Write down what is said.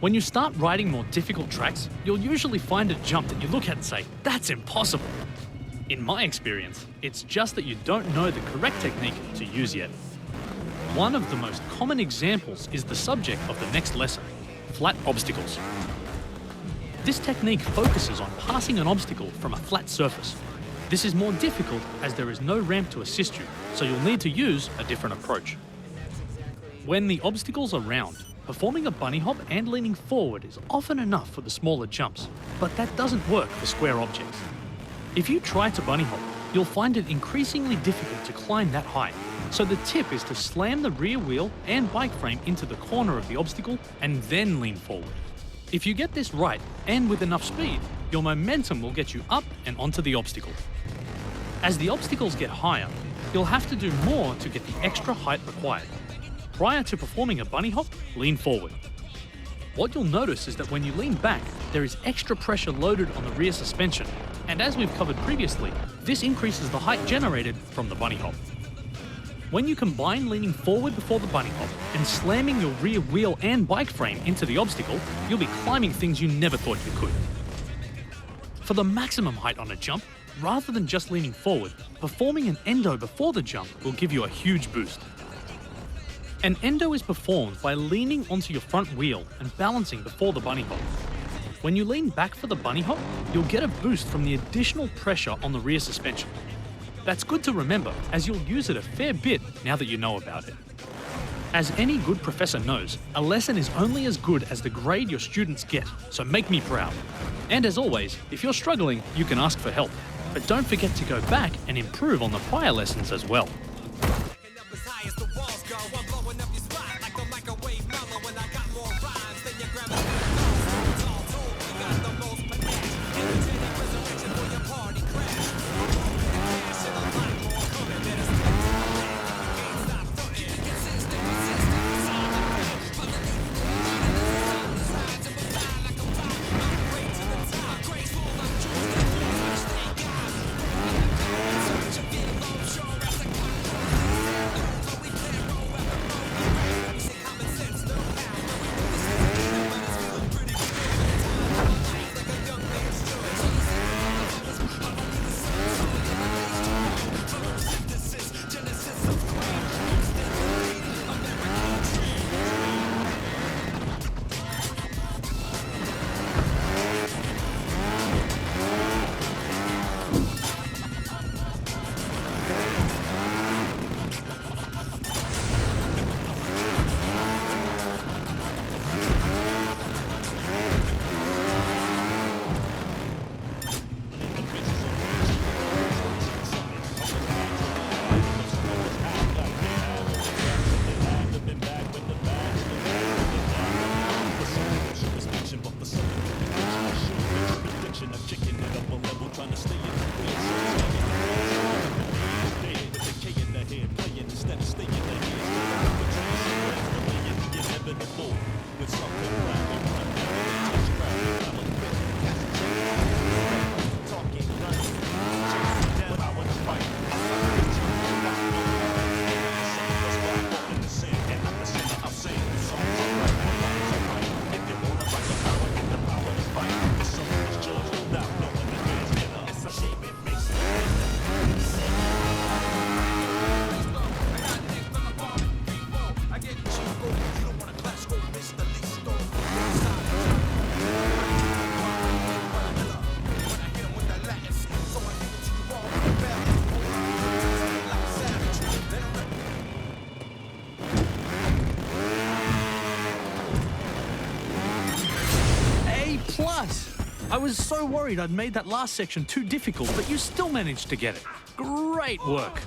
When you start riding more difficult tracks, you'll usually find a jump that you look at and say, "That's impossible." In my experience, it's just that you don't know the correct technique to use yet. One of the most common examples is the subject of the next lesson, flat obstacles. This technique focuses on passing an obstacle from a flat surface. This is more difficult as there is no ramp to assist you, so you'll need to use a different approach. When the obstacles are round, performing a bunny hop and leaning forward is often enough for the smaller jumps, but that doesn't work for square objects. If you try to bunny hop, you'll find it increasingly difficult to climb that high. So the tip is to slam the rear wheel and bike frame into the corner of the obstacle and then lean forward. If you get this right and with enough speed, your momentum will get you up and onto the obstacle. As the obstacles get higher, you'll have to do more to get the extra height required. Prior to performing a bunny hop, lean forward. What you'll notice is that when you lean back, there is extra pressure loaded on the rear suspension, and as we've covered previously, this increases the height generated from the bunny hop. When you combine leaning forward before the bunny hop and slamming your rear wheel and bike frame into the obstacle, you'll be climbing things you never thought you could. For the maximum height on a jump, rather than just leaning forward, performing an endo before the jump will give you a huge boost. An endo is performed by leaning onto your front wheel and balancing before the bunny hop. When you lean back for the bunny hop, you'll get a boost from the additional pressure on the rear suspension. That's good to remember, as you'll use it a fair bit now that you know about it. As any good professor knows, a lesson is only as good as the grade your students get, so make me proud. And as always, if you're struggling, you can ask for help. But don't forget to go back and improve on the prior lessons as well. I was so worried I'd made that last section too difficult, but you still managed to get it. Great work.